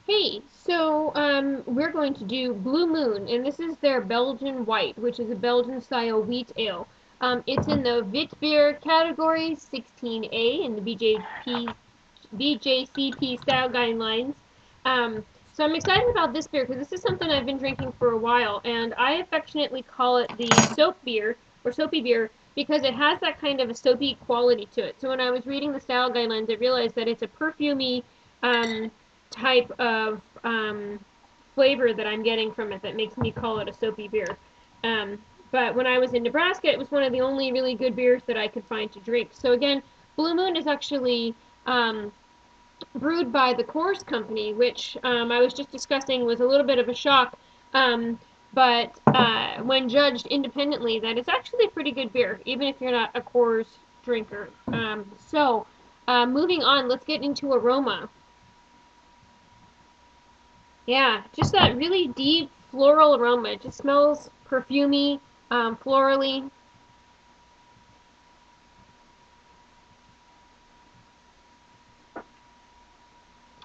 Hey, so we're going to do Blue Moon, and this is their Belgian White, which is a Belgian-style wheat ale. It's in the Witbier category, 16A, in the BJCP style guidelines. So I'm excited about this beer because this is something I've been drinking for a while, and I affectionately call it the soap beer or soapy beer because it has that kind of a soapy quality to it. So when I was reading the style guidelines, I realized that it's a perfumey type of flavor that I'm getting from it that makes me call it a soapy beer. Um, but when I was in Nebraska, it was one of the only really good beers that I could find to drink. So again, Blue Moon is actually brewed by the Coors Company, which I was just discussing was a little bit of a shock. But when judged independently, that it's actually a pretty good beer, even if you're not a Coors drinker. Moving on, let's get into aroma. Yeah, just that really deep floral aroma. It just smells perfumey, florally.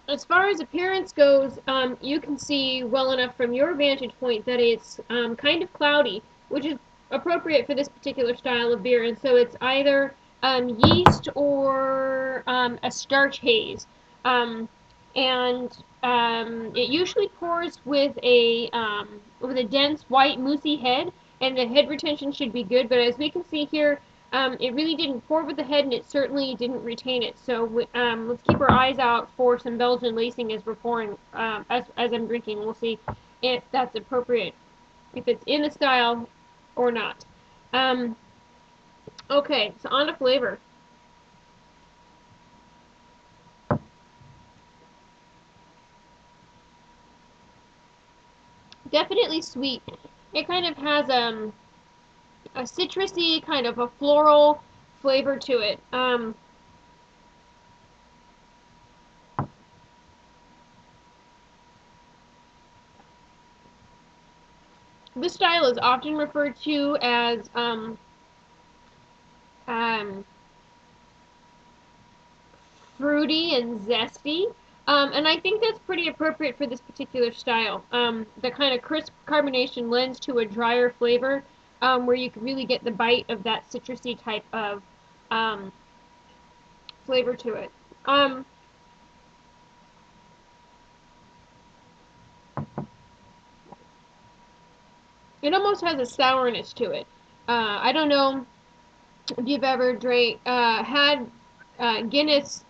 As far as appearance goes, you can see well enough from your vantage point that it's kind of cloudy, which is appropriate for this particular style of beer. And so it's either yeast or a starch haze. Um, and it usually pours with a dense white moussey head, and the head retention should be good. But as we can see here, it really didn't pour with the head, and it certainly didn't retain it. So let's keep our eyes out for some Belgian lacing as we're pouring, as I'm drinking. We'll see if that's appropriate, if it's in the style or not. Um, okay, so on to flavor. Definitely sweet. It kind of has a citrusy, kind of a floral flavor to it. This style is often referred to as um, fruity and zesty. And I think that's pretty appropriate for this particular style. The kind of crisp carbonation lends to a drier flavor where you can really get the bite of that citrusy type of um, flavor to it. Um, it almost has a sourness to it. I don't know if you've ever had Guinness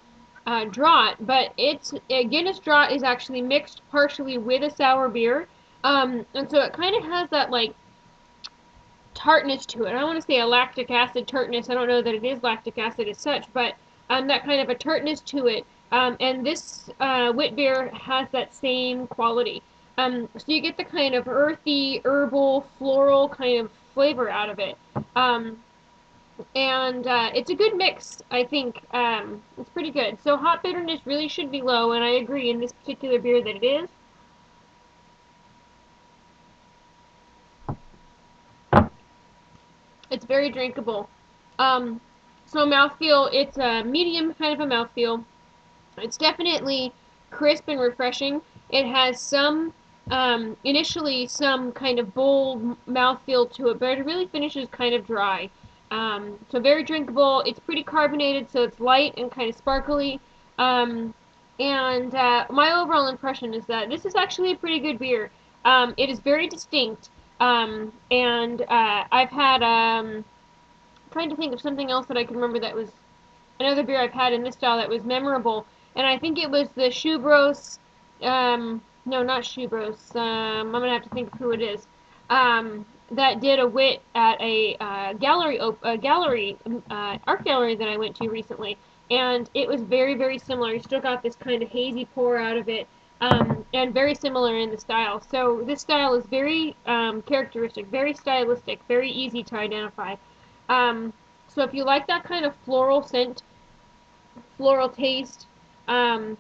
draught, but Guinness draught is actually mixed partially with a sour beer, and so it kind of has that like tartness to it. I don't want to say a lactic acid tartness. I don't know that it is lactic acid as such, but that kind of a tartness to it. And this wit beer has that same quality. So you get the kind of earthy, herbal, floral kind of flavor out of it. And it's a good mix, I think. It's pretty good. So hop bitterness really should be low, and I agree in this particular beer that it is. It's very drinkable. Um, so mouthfeel, it's a medium kind of a mouthfeel. It's definitely crisp and refreshing. It has initially some kind of bold mouthfeel to it, but it really finishes kind of dry. So very drinkable. It's pretty carbonated, so it's light and kind of sparkly. Um, and my overall impression is that this is actually a pretty good beer. It is very distinct. And I've had, trying to think of something else that I can remember that was another beer I've had in this style that was memorable, and I think it was the Shoebros. No, not Shoebros. I'm gonna have to think of who it is. That did a wit at a art gallery that I went to recently, and it was very, very similar. You still got this kind of hazy pour out of it, and very similar in the style. So this style is very characteristic, very stylistic, very easy to identify. Um, so if you like that kind of floral scent, floral taste, um,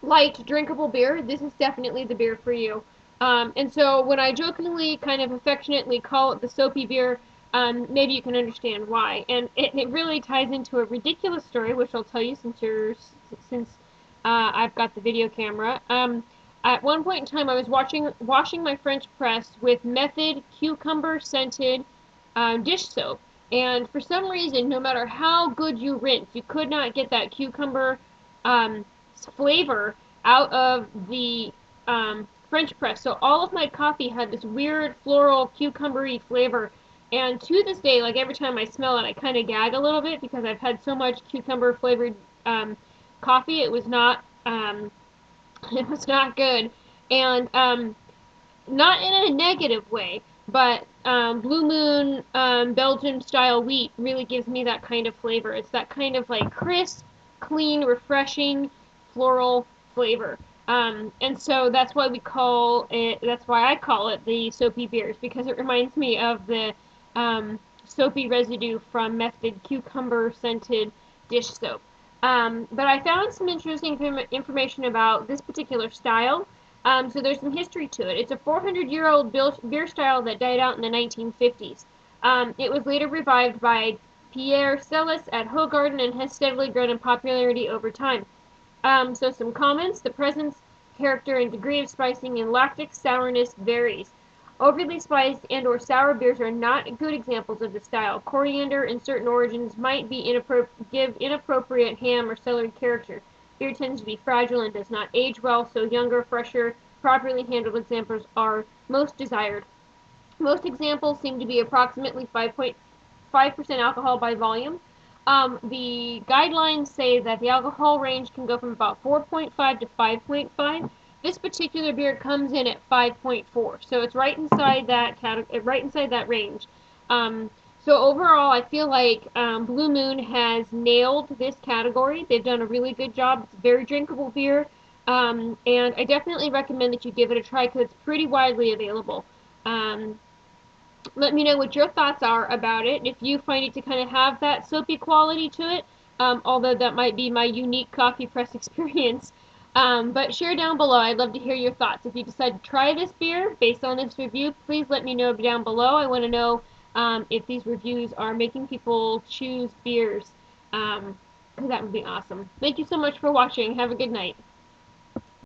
light, drinkable beer, this is definitely the beer for you. And so when I jokingly, kind of affectionately call it the soapy beer, maybe you can understand why. And it really ties into a ridiculous story, which I'll tell you since I've got the video camera. At one point in time, I was washing my French press with Method cucumber scented dish soap, and for some reason, no matter how good you rinse, you could not get that cucumber um, flavor out of the French press. So all of my coffee had this weird floral cucumbery flavor. And to this day, like every time I smell it, I kind of gag a little bit because I've had so much cucumber flavored coffee. It was not it was not good, and not in a negative way. But Blue Moon Belgian style wheat really gives me that kind of flavor. It's that kind of like crisp, clean, refreshing, floral flavor. And so that's why we call it. That's why I call it the soapy beers because it reminds me of the soapy residue from Method cucumber scented dish soap. But I found some interesting information about this particular style. So there's some history to it. It's a 400-year-old beer style that died out in the 1950s. It was later revived by Pierre Celis at Hoegaarden and has steadily grown in popularity over time. So some comments. The presence, character, and degree of spicing and lactic sourness varies. Overly spiced and or sour beers are not good examples of the style. Coriander in certain origins might be give inappropriate ham or celery character. Beer tends to be fragile and does not age well, so younger, fresher, properly handled examples are most desired. Most examples seem to be approximately 5.5% alcohol by volume. The guidelines say that the alcohol range can go from about 4.5 to 5.5. This particular beer comes in at 5.4, so it's right inside that right inside that range. So overall, I feel like Blue Moon has nailed this category. They've done a really good job. It's a very drinkable beer, and I definitely recommend that you give it a try because it's pretty widely available. Um, Let me know what your thoughts are about it. If you find it to kind of have that soapy quality to it, although that might be my unique coffee press experience. But share down below. I'd love to hear your thoughts. If you decide to try this beer based on this review, please let me know down below. I want to know if these reviews are making people choose beers, because that would be awesome. Thank you so much for watching. Have a good night.